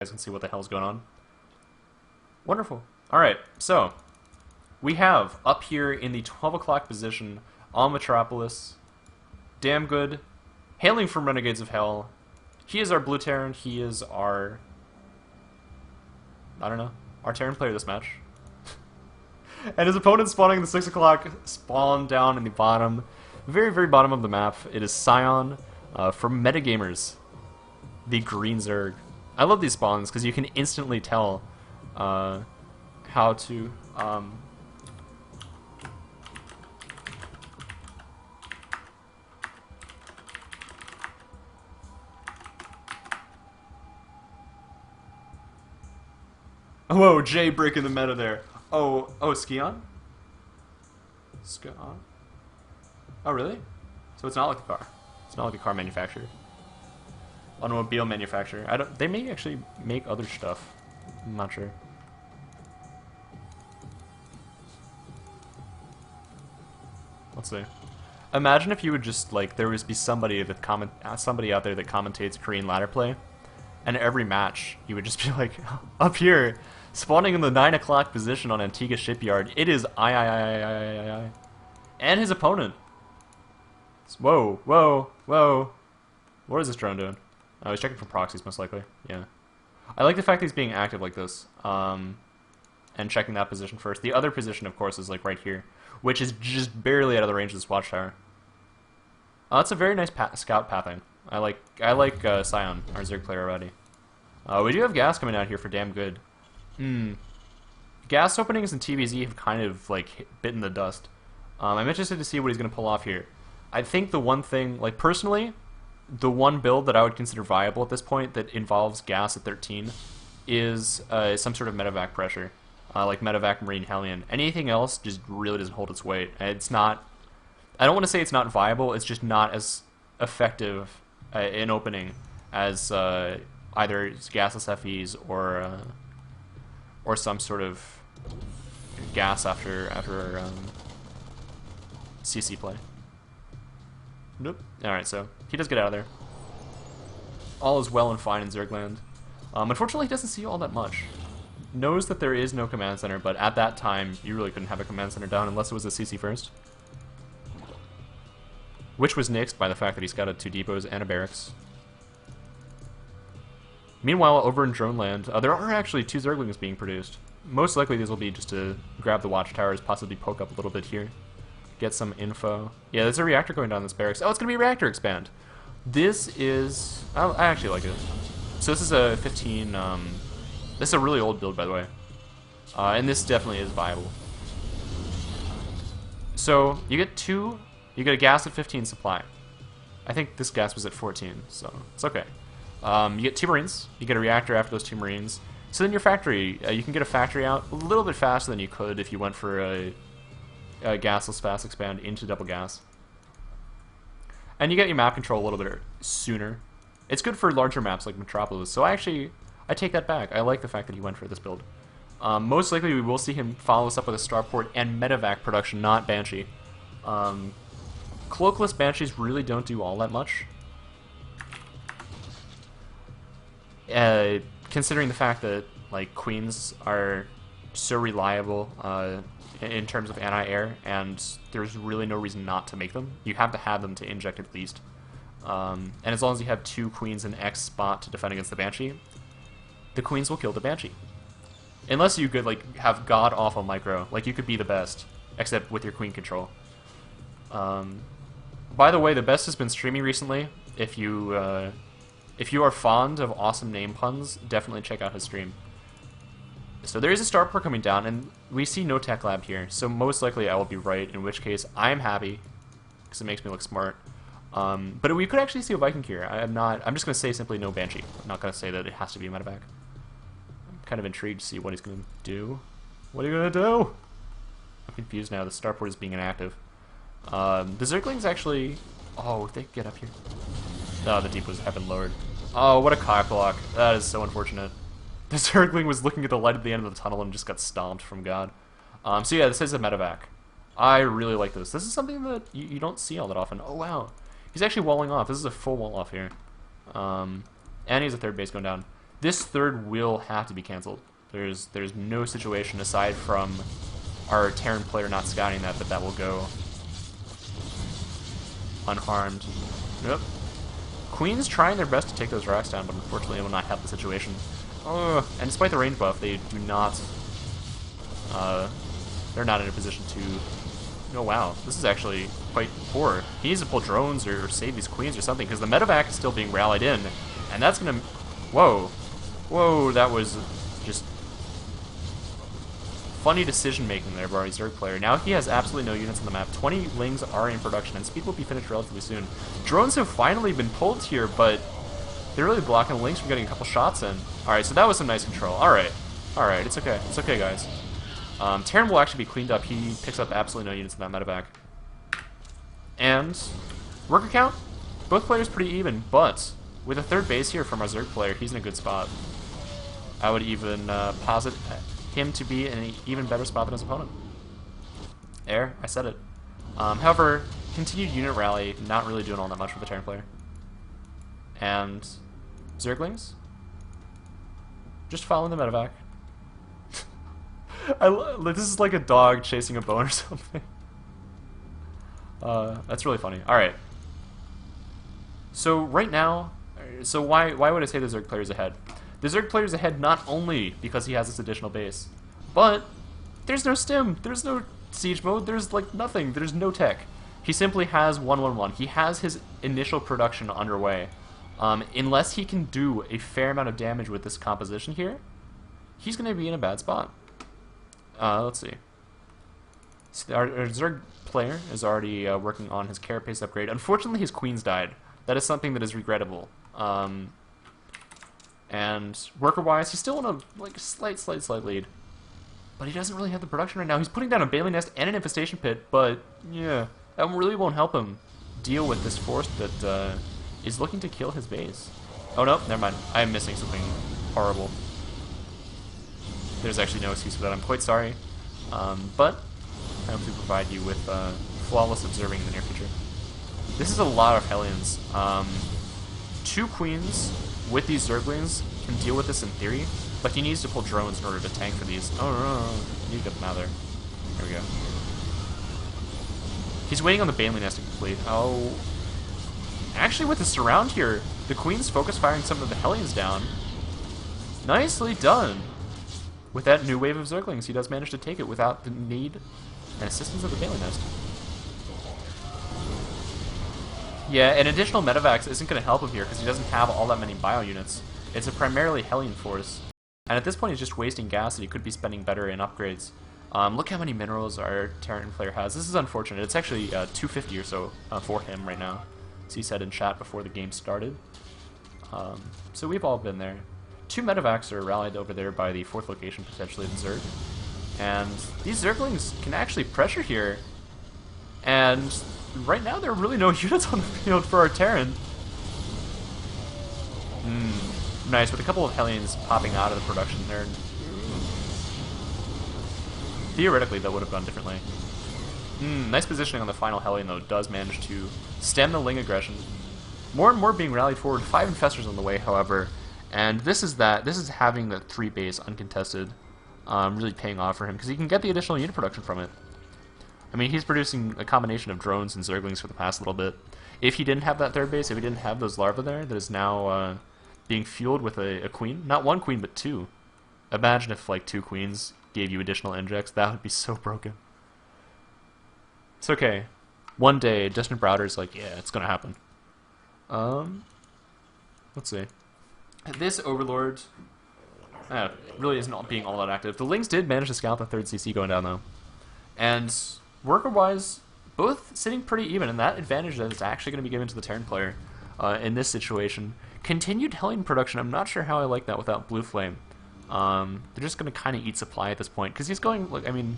guys can see what the hell's going on. Wonderful. Alright, so we have up here in the 12 o'clock position on Metropolis, Damn Good, hailing from Renegades of Hell. He is our Blue Terran, he is our, I don't know, our Terran player this match. And his opponent spawning in the 6 o'clock spawn down in the bottom, very, very bottom of the map. It is Scion from Metagamers, the Green Zerg. I love these spawns because you can instantly tell how to whoa, Jay breaking the meta there. Oh, Skion? Skion? Oh, really? So it's not like a car. It's not like a car manufacturer. Automobile manufacturer. I don't. They may actually make other stuff. I'm not sure. Let's see. Imagine if you would just like there would be somebody that somebody out there that commentates Korean ladder play, and every match you would just be like, up here, spawning in the 9 o'clock position on Antigua Shipyard. It is I, and his opponent. Whoa, whoa, whoa. What is this drone doing? Oh, he's checking for proxies, most likely. Yeah. I like the fact that he's being active like this. And checking that position first. The other position, of course, is like right here, which is just barely out of the range of this watchtower. That's a very nice scout pathing. I like Scion, our Zerg player already. We do have gas coming out here for Damn Good. Gas openings and TBZ have kind of like bitten the dust. I'm interested to see what he's going to pull off here. I think the one thing, like personally, the one build that I would consider viable at this point that involves gas at 13 is some sort of medevac pressure, like medevac Marine Hellion. Anything else just really doesn't hold its weight. It's not. I don't want to say it's not viable. It's just not as effective in opening as either gasless FEs or some sort of gas after CC play. Nope. Alright, so he does get out of there. All is well and fine in Zergland. Unfortunately, he doesn't see all that much. Knows that there is no command center, but at that time, you really couldn't have a command center down unless it was a CC first. Which was nixed by the fact that he's got 2 depots and a barracks. Meanwhile, over in Drone Land, there are actually 2 Zerglings being produced. Most likely these will be just to grab the watchtowers, possibly poke up a little bit here. Get some info. Yeah, there's a reactor going down this barracks. Oh, it's going to be a reactor expand. This is... I actually like it. So this is a 15... this is a really old build, by the way. And this definitely is viable. So, you get a gas at 15 supply. I think this gas was at 14, so it's okay. You get 2 Marines. You get a reactor after those 2 Marines. So then your factory, you can get a factory out a little bit faster than you could if you went for a gasless fast expand into double gas. And you get your map control a little bit sooner. It's good for larger maps like Metropolis, so I take that back. I like the fact that he went for this build. Most likely we will see him follow us up with a starport and medevac production, not Banshee. Cloakless Banshees really don't do all that much. Considering the fact that like Queens are so reliable in terms of anti-air, and there's really no reason not to make them. You have to have them to inject at least. And as long as you have 2 Queens in X spot to defend against the Banshee, the Queens will kill the Banshee. Unless you could like have god-awful micro, like you could be the best, except with your Queen control. By the way, the best has been streaming recently. If you are fond of awesome name puns, definitely check out his stream. So there is a starport coming down, and we see no tech lab here, so most likely I will be right, in which case I'm happy, because it makes me look smart. But we could actually see a Viking here. I'm just going to say simply no Banshee. I'm not going to say that it has to be a medevac. I'm kind of intrigued to see what he's going to do. What are you going to do? I'm confused now. The starport is being inactive. The Zerglings actually... Oh, they get up here. Oh, the depots have been lowered. Oh, what a cock block. That is so unfortunate. The Zergling was looking at the light at the end of the tunnel and just got stomped from God. So yeah, this is a medevac. I really like this. This is something that you don't see all that often. Oh, wow. He's actually walling off. This is a full wall off here. And he's a 3rd base going down. This third will have to be canceled. There's no situation aside from our Terran player not scouting that will go unharmed. Nope. Queen's trying their best to take those rocks down, but unfortunately it will not help the situation. And despite the range buff, they do not... they're not in a position to... Oh wow, this is actually quite poor. He needs to pull drones or save these queens or something, because the medevac is still being rallied in, and that's gonna... Whoa. Whoa, that was just... funny decision-making there by our Zerg player. Now he has absolutely no units on the map. 20 Lings are in production, and speed will be finished relatively soon. Drones have finally been pulled here, but they're really blocking the Lings from getting a couple shots in. Alright, so that was some nice control. Alright. Alright, it's okay. It's okay, guys. Terran will actually be cleaned up. He picks up absolutely no units in that medevac. And worker count, both players pretty even, but with a third base here from our Zerg player, he's in a good spot. I would even posit him to be in an even better spot than his opponent. There, I said it. However, continued unit rally, not really doing all that much for the Terran player. And Zerglings, just following the medevac. This is like a dog chasing a bone or something. That's really funny. Alright. So right now, so why would I say the Zerg player's ahead? The Zerg player's ahead not only because he has this additional base, but there's no stim, there's no siege mode, there's like nothing, there's no tech. He simply has 111. He has his initial production underway. Unless he can do a fair amount of damage with this composition here, he's going to be in a bad spot. Let's see. So our Zerg player is already working on his carapace upgrade. Unfortunately, his queens died. That is something that is regrettable. And worker-wise, he's still in a like slight lead. But he doesn't really have the production right now. He's putting down a Bailey Nest and an Infestation Pit, but yeah, that really won't help him deal with this force that is looking to kill his base. Oh no, never mind. I am missing something horrible. There's actually no excuse for that. I'm quite sorry. But I hope to provide you with flawless observing in the near future. This is a lot of Hellions. 2 queens with these Zerglings can deal with this in theory, but he needs to pull drones in order to tank for these. Oh no, you need to get them out of there. There we go. He's waiting on the Bailey Nest to complete. Oh. Actually, with the surround here, the queens focus firing some of the Hellions down. Nicely done. With that new wave of Zerglings, he does manage to take it without the need and assistance of the Bailey Nest. Yeah, an additional medevacs isn't going to help him here because he doesn't have all that many bio units. It's a primarily Hellion force. And at this point, he's just wasting gas that he could be spending better in upgrades. Look how many minerals our Terran player has. This is unfortunate. It's actually 250 or so for him right now, as he said in chat before the game started. So we've all been there. 2 medevacs are rallied over there by the 4th location, potentially the Zerg. And these Zerglings can actually pressure here. And right now there are really no units on the field for our Terran. Nice, with a couple of Hellions popping out of the production there. Theoretically, that would have gone differently. Nice positioning on the final Hellion, though, does manage to stem the Ling aggression. More and more being rallied forward. 5 Infestors on the way, however. And this is having the 3 base uncontested really paying off for him, because he can get the additional unit production from it. I mean, he's producing a combination of drones and Zerglings for the past little bit. If he didn't have that 3rd base, if he didn't have those larvae there, that is now being fueled with a queen. Not 1 queen, but 2. Imagine if, like, 2 queens gave you additional injects. That would be so broken. It's okay. One day, Justin Browder's like, yeah, it's gonna happen. Let's see. This Overlord really isn't being all that active. The Lings did manage to scout the 3rd CC going down, though. And worker-wise, both sitting pretty even, and that advantage that is actually going to be given to the Terran player in this situation. Continued Hellion production, I'm not sure how I like that without Blue Flame. They're just going to kind of eat supply at this point, because he's going, like, I mean,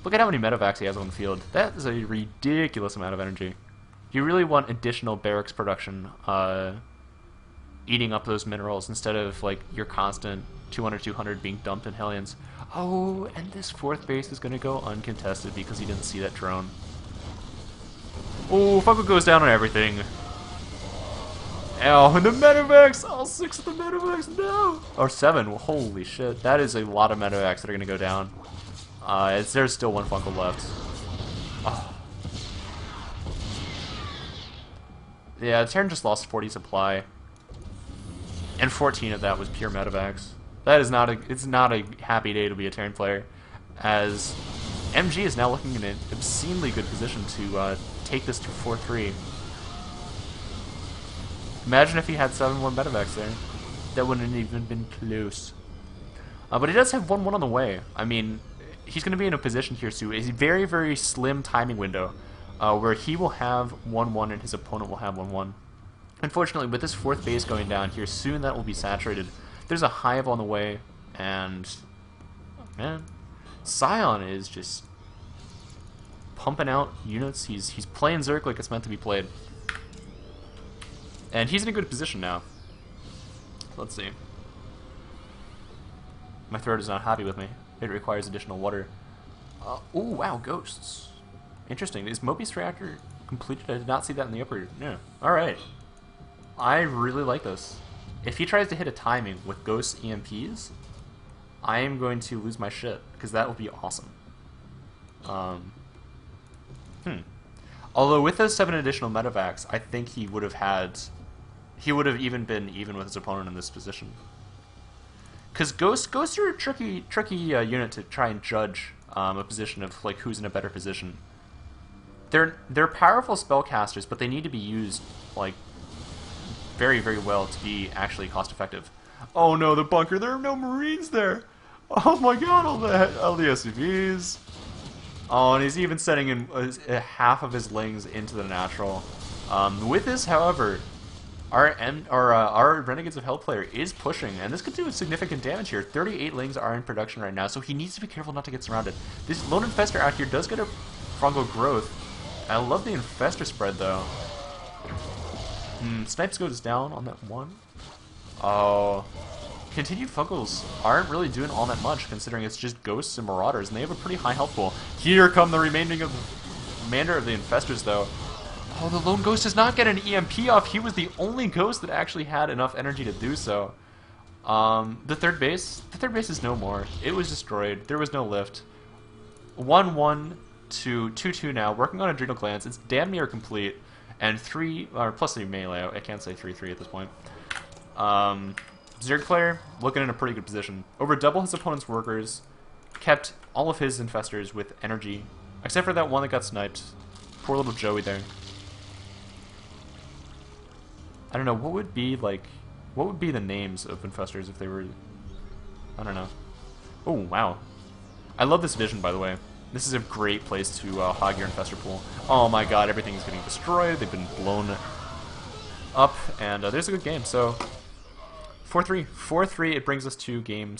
look at how many medevacs he has on the field. That is a ridiculous amount of energy. You really want additional barracks production eating up those minerals instead of, like, your constant 200 being dumped in Hellions. Oh, and this 4th base is going to go uncontested because he didn't see that drone. Oh, Funko goes down on everything. Oh, and the medevacs! All 6 of the medevacs, no! Or 7, well, holy shit. That is a lot of medevacs that are gonna go down. There's still 1 Funko left. Oh. Yeah, Terran just lost 40 supply. And 14 of that was pure medevacs. That is not it's not a happy day to be a Terran player, as MG is now looking in an obscenely good position to take this to 4-3. Imagine if he had 7 more medevacs there. That wouldn't have even been close. But he does have 1-1 on the way. I mean, he's going to be in a position here soon. It's a very, very slim timing window where he will have 1-1 and his opponent will have 1-1. Unfortunately, with this 4th base going down here, soon that will be saturated. There's a hive on the way, and oh, man, Scion is just pumping out units. He's playing Zerg like it's meant to be played. And he's in a good position now. Let's see. My throat is not happy with me. It requires additional water. Oh, wow, ghosts. Interesting. Is Mobius Reactor completed? I did not see that in the upper. No. Alright. I really like this. If he tries to hit a timing with ghost EMPs, I am going to lose my shit, because that would be awesome. Although with those 7 additional medevacs, I think he would have even been even with his opponent in this position. Because ghosts are a tricky unit to try and judge a position of like who's in a better position. They're powerful spellcasters, but they need to be used like very, very well to be actually cost effective. Oh no, the bunker! There are no Marines there. Oh my god, all the SUVs. Oh, and he's even sending in half of his lings into the natural. With this, however, our Renegades of Hell player is pushing, and this could do significant damage here. 38 lings are in production right now, so he needs to be careful not to get surrounded. This Lone Infestor out here does get a fungal growth. I love the Infestor spread, though. Snipes goes down on that one. Oh. Continued Funkles aren't really doing all that much, considering it's just Ghosts and Marauders, and they have a pretty high health pool. Here come the remainder of the Infestors, though. Oh, the Lone Ghost does not get an EMP off. He was the only Ghost that actually had enough energy to do so. The third base is no more. It was destroyed. There was no lift. 1-1 to 2-2 now. Working on Adrenal Glands. It's damn near complete. And 3, or plus 3 melee. I can't say 3-3 at this point. Zerg player, looking in a pretty good position. Over double his opponent's workers. Kept all of his Infestors with energy. Except for that one that got sniped. Poor little Joey there. I don't know, what would be the names of Infestors if they were... I don't know. Oh, wow. I love this vision, by the way. This is a great place to hog your Infestor pool. Oh my god, everything is getting destroyed. They've been blown up, and there's a good game. So, 4-3. 4-3, it brings us to game